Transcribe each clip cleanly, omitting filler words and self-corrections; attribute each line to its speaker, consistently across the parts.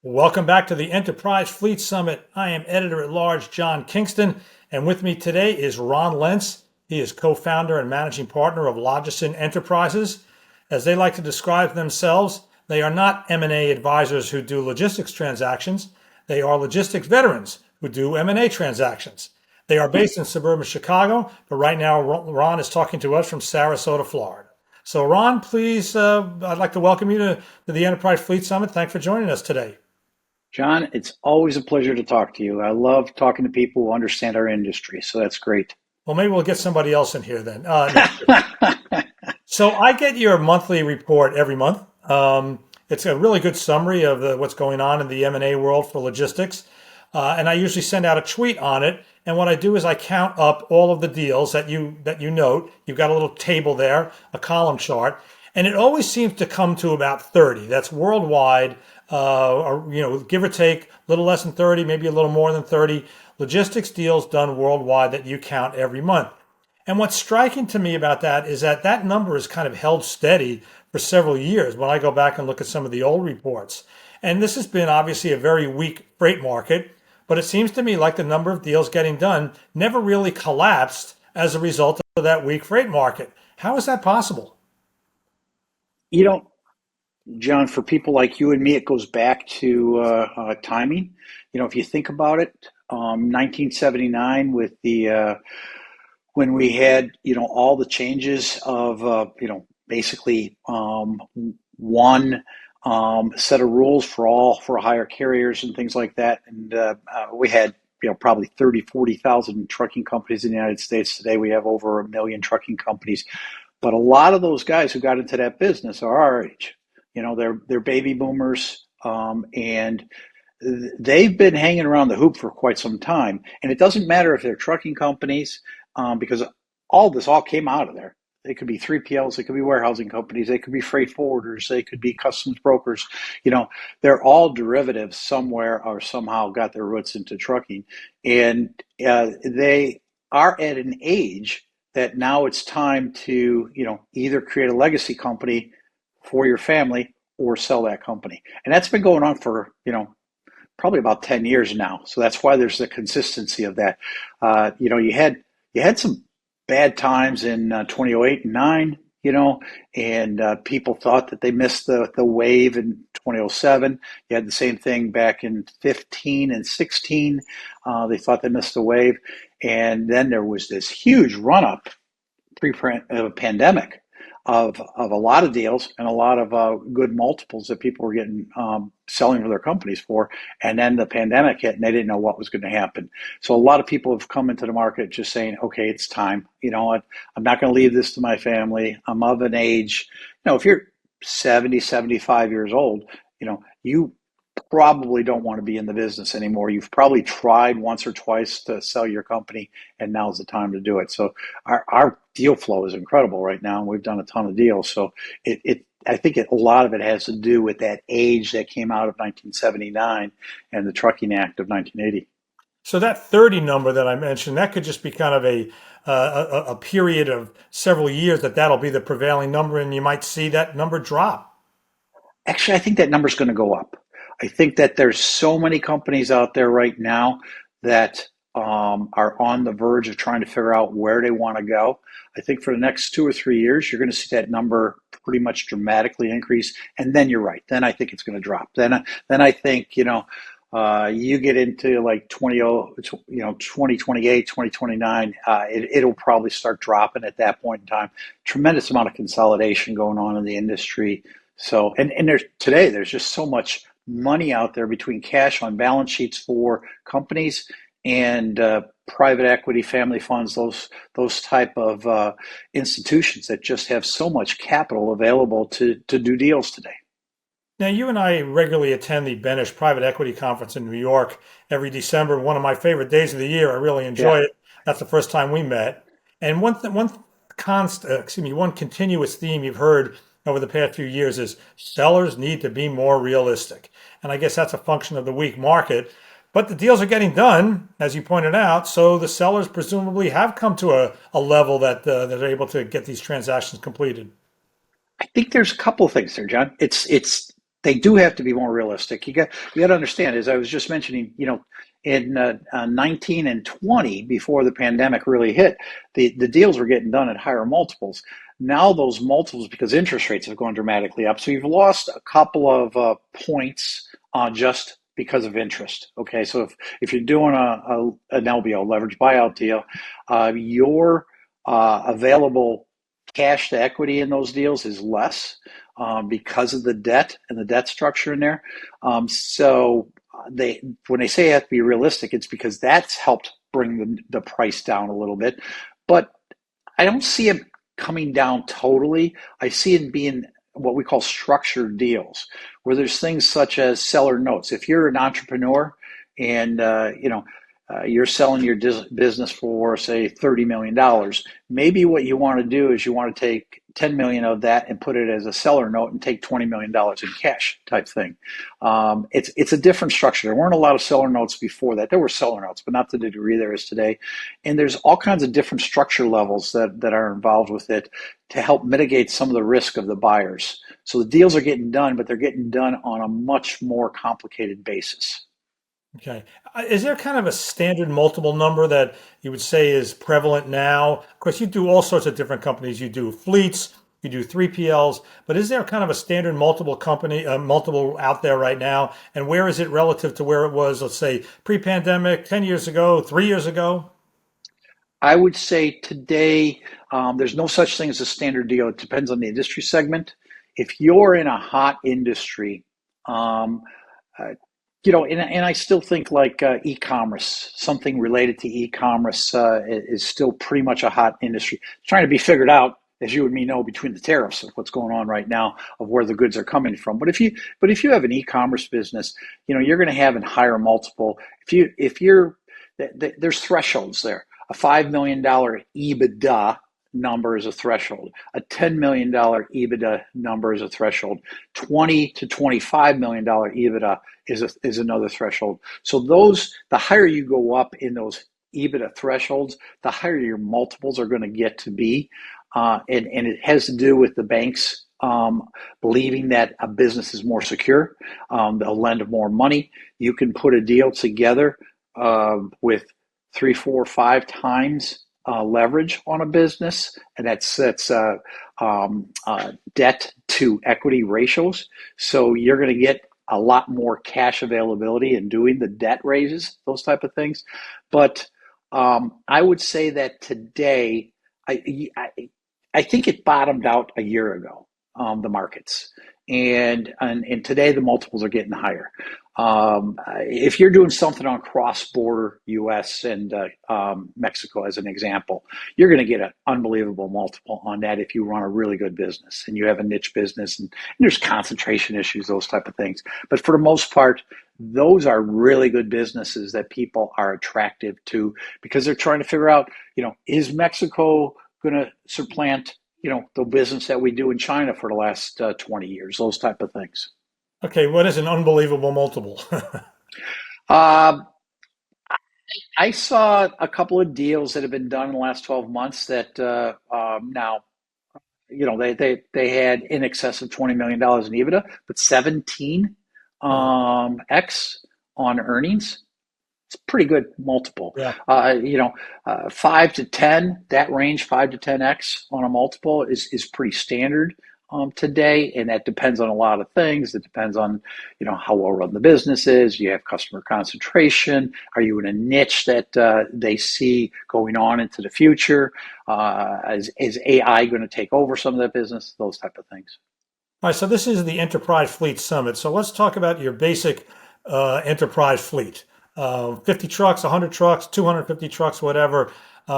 Speaker 1: Welcome back to the Enterprise Fleet Summit. I am Editor-at-Large John Kingston, and with me today is Ron Lentz. He is co-founder and managing partner of Logisyn Enterprises. As they like to describe themselves, they are not M&A advisors who do logistics transactions. They are logistics veterans who do M&A transactions. They are based in suburban Chicago, but right now Ron is talking to us from Sarasota, Florida. So Ron, please, I'd like to welcome you to the Enterprise Fleet Summit. Thanks for joining us today.
Speaker 2: John, it's always a pleasure to talk to you. I love talking to people who understand our industry, so that's great.
Speaker 1: Well, maybe we'll get somebody else in here then. So I get your monthly report every month. It's a really good summary of what's going on in the M&A world for logistics. And I usually send out a tweet on it. And what I do is I count up all of the deals that you note. You've got a little table there, a column chart, and it always seems to come to about 30. That's worldwide, or give or take, a little less than 30, maybe a little more than 30 logistics deals done worldwide that you count every month. And what's striking to me about that is that that number is kind of held steady for several years when I go back and look at some of the old reports. And this has been obviously a very weak freight market, but it seems to me like the number of deals getting done never really collapsed as a result of that weak freight market. How is that possible?
Speaker 2: You know, John, for people like you and me, it goes back to timing. If you think about it, 1979 with the when we had all the changes of basically one set of rules for hire carriers and things like that, and we had probably 30, 40,000 trucking companies in the United States. Today we have over 1 million trucking companies, but a lot of those guys who got into that business are our age. They're baby boomers, and they've been hanging around the hoop for quite some time. And it doesn't matter if they're trucking companies, because all this all came out of there. They could be 3PLs, they could be warehousing companies, they could be freight forwarders, they could be customs brokers. They're all derivatives somewhere or somehow got their roots into trucking. And they are at an age that now it's time to, either create a legacy company for your family or sell that company. And that's been going on for, probably about 10 years now. So that's why there's the consistency of that. You had some bad times in 2008 and 9, and people thought that they missed the wave in 2007. You had the same thing back in 15 and 16. They thought they missed the wave. And then there was this huge run up pre-pandemic of a lot of deals and a lot of good multiples that people were getting selling for their companies for. And then the pandemic hit and they didn't know what was going to happen. So a lot of people have come into the market just saying, okay, it's time. I'm not going to leave this to my family. I'm of an age, if you're 70, 75 years old, you probably don't want to be in the business anymore. You've probably tried once or twice to sell your company, and now's the time to do it. So our deal flow is incredible right now, and we've done a ton of deals. So I think a lot of it has to do with that age that came out of 1979 and the Trucking Act of 1980.
Speaker 1: So that 30 number that I mentioned, that could just be kind of a period of several years that'll be the prevailing number, and you might see that number drop.
Speaker 2: Actually, I think that number's going to go up. I think that there's so many companies out there right now that are on the verge of trying to figure out where they want to go. I think for the next 2 or 3 years, you're going to see that number pretty much dramatically increase. And then you're right. Then I think it's going to drop. Then I think, you get into like 2028, 2029, it'll probably start dropping at that point in time. Tremendous amount of consolidation going on in the industry. So, and there's just so much money out there between cash on balance sheets for companies and private equity, family funds, those type of institutions that just have so much capital available to do deals today.
Speaker 1: Now, you and I regularly attend the Benish Private Equity Conference in New York every December. One of my favorite days of the year. I really enjoy it. That's the first time we met. And one continuous theme you've heard over the past few years is sellers need to be more realistic. And I guess that's a function of the weak market. But the deals are getting done, as you pointed out, so the sellers presumably have come to a level that they're able to get these transactions completed.
Speaker 2: I think there's a couple of things there, John. It's they do have to be more realistic. You got to understand, as I was just mentioning, in 19 and 20, before the pandemic really hit, the deals were getting done at higher multiples. Now those multiples, because interest rates have gone dramatically up, so you've lost a couple of points just because of interest. Okay, so if you're doing an LBO, leverage buyout deal, your available cash to equity in those deals is less because of the debt and the debt structure in there. So when they say it has to be realistic, it's because that's helped bring the price down a little bit. But I don't see it coming down totally. I see it being what we call structured deals, where there's things such as seller notes. If you're an entrepreneur and you're selling your business for, say, $30 million, maybe what you want to do is you want to take 10 million of that and put it as a seller note and take $20 million in cash type thing. It's a different structure. There weren't a lot of seller notes before that. There were seller notes, but not to the degree there is today. And there's all kinds of different structure levels that are involved with it to help mitigate some of the risk of the buyers. So the deals are getting done, but they're getting done on a much more complicated basis.
Speaker 1: Okay. Is there kind of a standard multiple number that you would say is prevalent now? Of course, you do all sorts of different companies. You do fleets, you do 3PLs, but is there kind of a standard multiple out there right now? And where is it relative to where it was, let's say, pre-pandemic, 10 years ago, 3 years ago?
Speaker 2: I would say today there's no such thing as a standard deal. It depends on the industry segment. If you're in a hot industry, um, uh, and I still think like e-commerce, something related to e-commerce is still pretty much a hot industry. It's trying to be figured out, as you and me know, between the tariffs of what's going on right now, of where the goods are coming from. But if you have an e-commerce business, you're going to have a higher multiple. There's thresholds there. A $5 million EBITDA number is a threshold. A $10 million EBITDA number is a threshold. 20 to $25 million EBITDA is another threshold. So the higher you go up in those EBITDA thresholds, the higher your multiples are going to get to be. And it has to do with the banks believing that a business is more secure. They'll lend more money. You can put a deal together with 3, 4, 5 times leverage on a business, and that's debt to equity ratios. So you're going to get a lot more cash availability in doing the debt raises, those type of things. But I would say that today, I, I think it bottomed out a year ago, the markets. And today the multiples are getting higher. If you're doing something on cross-border U.S. and Mexico, as an example, you're going to get an unbelievable multiple on that if you run a really good business and you have a niche business and there's concentration issues, those type of things. But for the most part, those are really good businesses that people are attractive to because they're trying to figure out, is Mexico going to supplant, the business that we do in China for the last 20 years, those type of things.
Speaker 1: Okay, what is an unbelievable multiple?
Speaker 2: Uh, I saw a couple of deals that have been done in the last 12 months that now, they had in excess of $20 million in EBITDA, but 17
Speaker 1: Oh,
Speaker 2: X on earnings. It's a pretty good multiple.
Speaker 1: yeah.
Speaker 2: 5 to 10, that range, 5 to 10x on a multiple is pretty standard today, and that depends on a lot of things. It depends on how well run the business is. You have customer concentration. Are you in a niche that they see going on into the future? Is AI going to take over some of that business? Those type of things.
Speaker 1: All right, so this is the Enterprise Fleet Summit. So let's talk about your basic enterprise fleet. 50 trucks, 100 trucks, 250 trucks, whatever.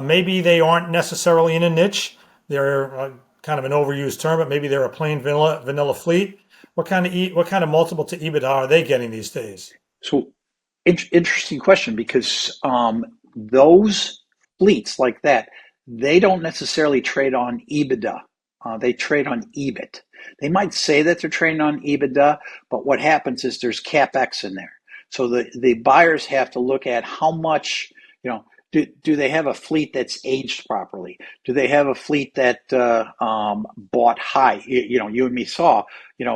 Speaker 1: Maybe they aren't necessarily in a niche. They're kind of an overused term, but maybe they're a plain vanilla fleet. What kind of multiple to EBITDA are they getting these days?
Speaker 2: So, interesting question because those fleets like that, they don't necessarily trade on EBITDA. They trade on EBIT. They might say that they're trading on EBITDA, but what happens is there's CapEx in there. So the buyers have to look at how much, you know, do they have a fleet that's aged properly? Do they have a fleet that bought high? You and me saw,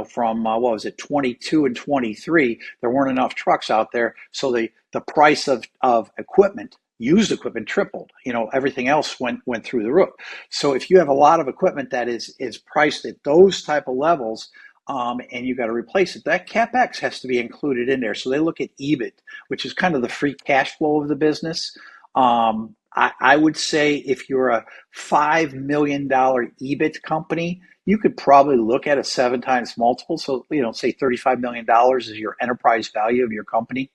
Speaker 2: from what was it, 22 and 23, there weren't enough trucks out there, so the price of equipment, used equipment, tripled. Everything else went through the roof. So if you have a lot of equipment that is priced at those type of levels, and you got to replace it, that capex has to be included in there. So they look at EBIT, which is kind of the free cash flow of the business. I would say if you're a $5 million EBIT company, you could probably look at a 7 times multiple. So, say $35 million is your enterprise value of your company.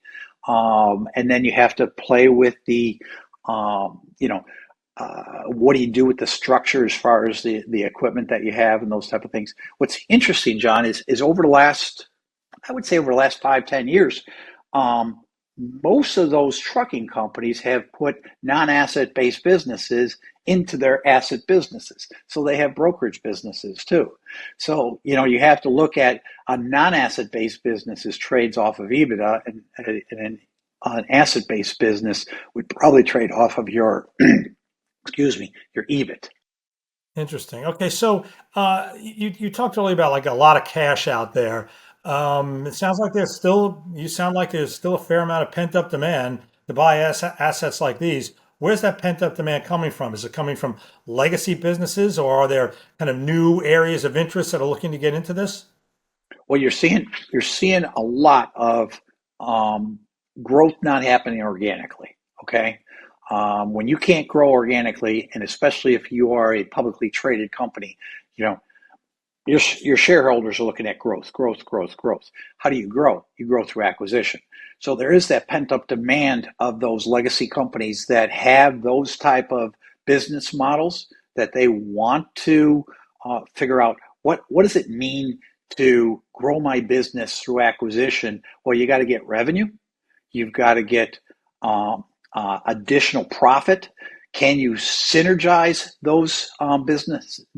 Speaker 2: And then you have to play with the, what do you do with the structure as far as the equipment that you have and those type of things. What's interesting, John, is I would say over the last 5, 10 years, um, most of those trucking companies have put non-asset based businesses into their asset businesses. So they have brokerage businesses too. So, you have to look at a non-asset based business trades off of EBITDA, and an asset based business would probably trade off of your, excuse me, your EBIT.
Speaker 1: Interesting. Okay, so you talked earlier about like a lot of cash out there. It sounds like you sound like there's still a fair amount of pent up demand to buy assets like these. Where's that pent up demand coming from? Is it coming from legacy businesses, or are there kind of new areas of interest that are looking to get into this?
Speaker 2: Well, you're seeing a lot of um, growth not happening organically. Okay, when you can't grow organically, and especially if you are a publicly traded company, you know your shareholders are looking at growth, growth, growth, growth. How do you grow? You grow through acquisition. So there is that pent up demand of those legacy companies that have those type of business models that they want to figure out what does it mean to grow my business through acquisition. Well, you got to get revenue, you've got to get additional profit. Can you synergize those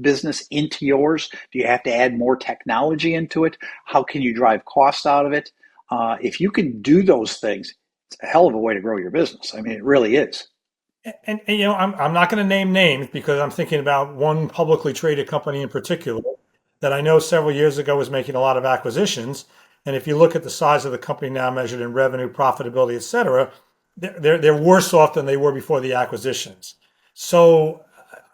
Speaker 2: business into yours? Do you have to add more technology into it? How can you drive costs out of it? If you can do those things, it's a hell of a way to grow your business. I mean, it really is.
Speaker 1: And I'm not going to name names because I'm thinking about one publicly traded company in particular that I know several years ago was making a lot of acquisitions. And if you look at the size of the company now measured in revenue, profitability, et cetera, they're worse off than they were before the acquisitions. So,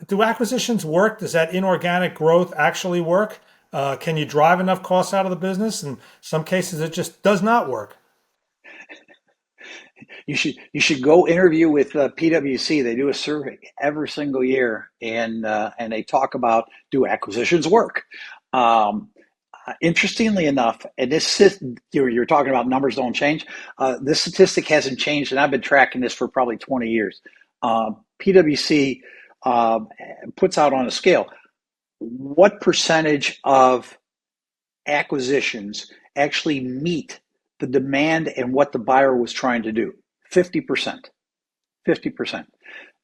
Speaker 1: do acquisitions work? Does that inorganic growth actually work? Can you drive enough costs out of the business? In some cases, it just does not work.
Speaker 2: You should go interview with PwC. They do a survey every single year, and they talk about, do acquisitions work? Um, Interestingly enough, and you're talking about numbers don't change. This statistic hasn't changed, and I've been tracking this for probably 20 years. PwC uh, puts out on a scale what percentage of acquisitions actually meet the demand and what the buyer was trying to do. 50%. 50%.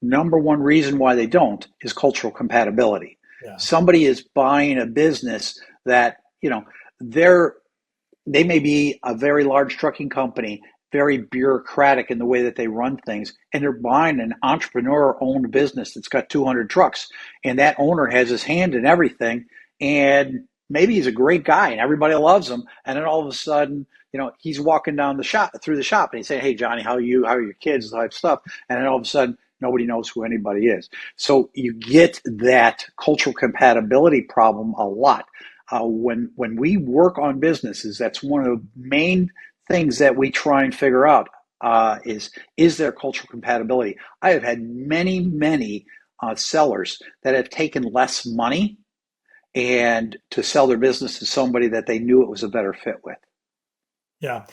Speaker 2: Number one reason why they don't is cultural compatibility.
Speaker 1: Yeah.
Speaker 2: Somebody is buying a business that, they're they may be a very large trucking company, very bureaucratic in the way that they run things, and they're buying an entrepreneur owned business that's got 200 trucks, and that owner has his hand in everything, and maybe he's a great guy and everybody loves him, and then all of a sudden, he's walking down the shop through the shop and he's saying, "Hey Johnny, how are your kids?" type stuff, and then all of a sudden nobody knows who anybody is. So you get that cultural compatibility problem a lot. When we work on businesses, that's one of the main things that we try and figure out, is there cultural compatibility. I have had many sellers that have taken less money and to sell their business to somebody that they knew it was a better fit with.
Speaker 1: Yeah.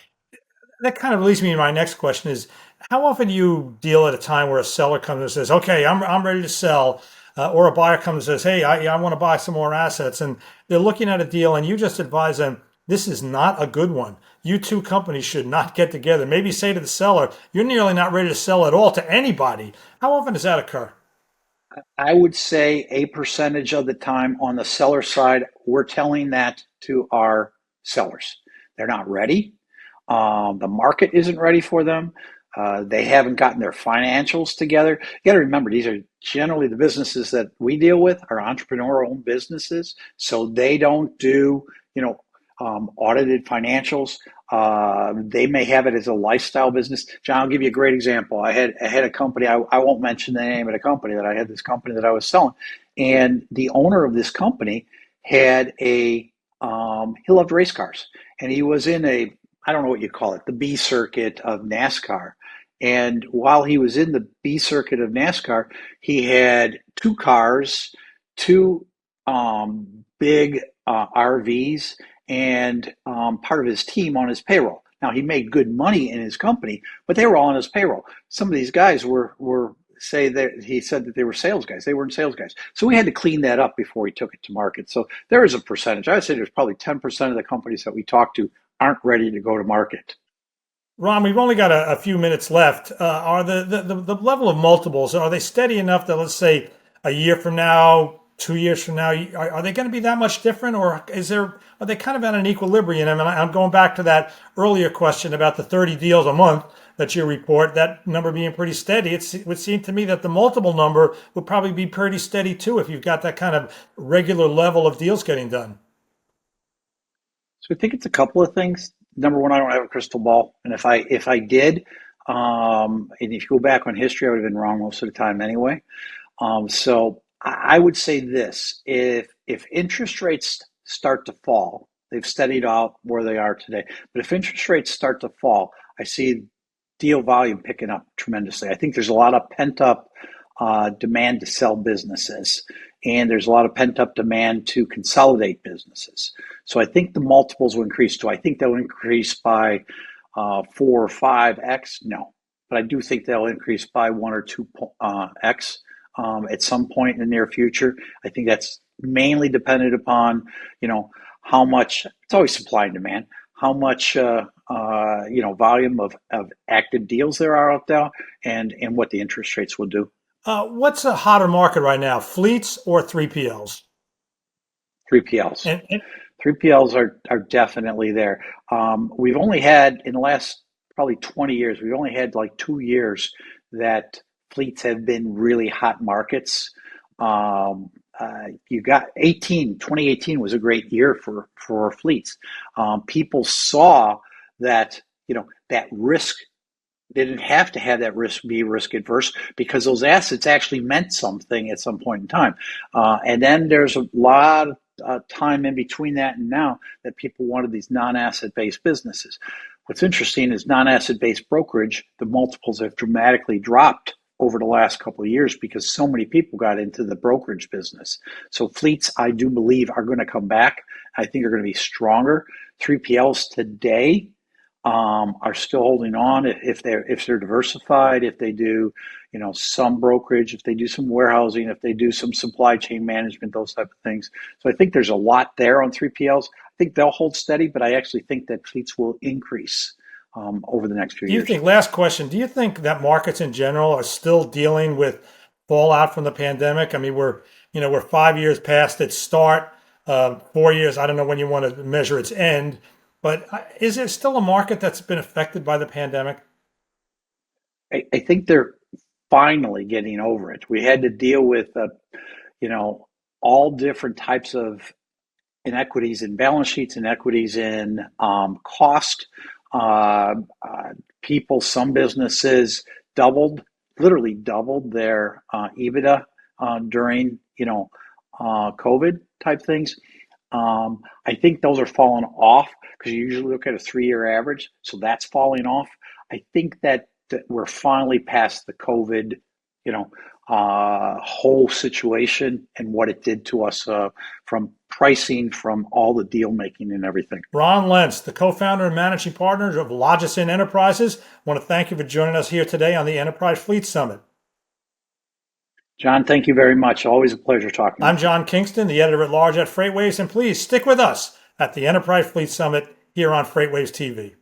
Speaker 1: That kind of leads me to my next question is how often do you deal at a time where a seller comes and says, okay, I'm ready to sell, or a buyer comes and says, hey, I want to buy some more assets. And they're looking at a deal and you just advise them, this is not a good one. You two companies should not get together. Maybe say to the seller, you're nearly not ready to sell at all to anybody. How often does that occur?
Speaker 2: I would say a percentage of the time on the seller side, we're telling that to our sellers. They're not ready. The market isn't ready for them. They haven't gotten their financials together. You got to remember, these are generally the businesses that we deal with are entrepreneur-owned businesses, so they don't do, audited financials. They may have it as a lifestyle business. John, I'll give you a great example. I had a company. I won't mention the name of the company that I had. This company that I was selling, and the owner of this company had he loved race cars, and he was in a, I don't know what you call it, the B circuit of NASCAR. And while he was in the B circuit of NASCAR, he had two cars, two big RVs, and part of his team on his payroll. Now he made good money in his company, but they were all on his payroll. Some of these guys were say that he said that they were sales guys. They weren't sales guys. So we had to clean that up before he took it to market. So there is a percentage. I would say there's probably 10% of the companies that we talk to aren't ready to go to market.
Speaker 1: Ron, we've only got a few minutes left. Are the level of multiples, are they steady enough that, let's say, a year from now, 2 years from now, are they going to be that much different, or are they kind of at an equilibrium? I mean, I'm going back to that earlier question about the 30 deals a month that you report, that number being pretty steady. It would seem to me that the multiple number would probably be pretty steady too if you've got that kind of regular level of deals getting done.
Speaker 2: So I think it's a couple of things. Number one, I don't have a crystal ball, and if I did, and if you go back on history, I would have been wrong most of the time anyway. So I would say this: if interest rates start to fall, they've steadied out where they are today. But if interest rates start to fall, I see deal volume picking up tremendously. I think there's a lot of pent up demand to sell businesses, and there's a lot of pent up demand to consolidate businesses. So I think the multiples will increase. Do I think they'll increase by 4 or 5x? No, but I do think they'll increase by 1 or 2x at some point in the near future. I think that's mainly dependent upon, how much. It's always supply and demand. How much volume of active deals there are out there, and what the interest rates will do.
Speaker 1: What's a hotter market right now, fleets or 3PLs?
Speaker 2: 3PLs.
Speaker 1: And
Speaker 2: 3PLs are definitely there. We've only had, in the last probably 20 years, we've only had like 2 years that fleets have been really hot markets. You got 2018 was a great year for fleets. People saw that, that risk. They didn't have to have that risk, be risk adverse, because those assets actually meant something at some point in time. And then there's a lot of time in between that and now that people wanted these non-asset based businesses. What's interesting is non-asset based brokerage, the multiples have dramatically dropped over the last couple of years because so many people got into the brokerage business. So fleets, I do believe, are going to come back. I think are going to be stronger. 3PLs today are still holding on if they're diversified, if they do, some brokerage, if they do some warehousing, if they do some supply chain management, those type of things. So I think there's a lot there on 3PLs. I think they'll hold steady, but I actually think that fleets will increase over the next few
Speaker 1: do you
Speaker 2: years.
Speaker 1: think, last question, do you think that markets in general are still dealing with fallout from the pandemic? I mean, we're 5 years past its start, 4 years. I don't know when you want to measure its end, but is there still a market that's been affected by the pandemic?
Speaker 2: I think they're finally getting over it. We had to deal with, all different types of inequities in balance sheets, inequities in cost. Uh, People, some businesses literally doubled their EBITDA during, COVID type things. I think those are falling off because you usually look at a 3-year average, so that's falling off. I think that we're finally past the COVID, you know, whole situation and what it did to us from pricing, from all the deal making and everything.
Speaker 1: Ron Lentz, the co-founder and managing partner of Logisyn Enterprises. I want to thank you for joining us here today on the Enterprise Fleet Summit.
Speaker 2: John, thank you very much. Always a pleasure talking
Speaker 1: I'm
Speaker 2: with you.
Speaker 1: John Kingston, the editor-at-large at FreightWaves, and please stick with us at the Enterprise Fleet Summit here on FreightWaves TV.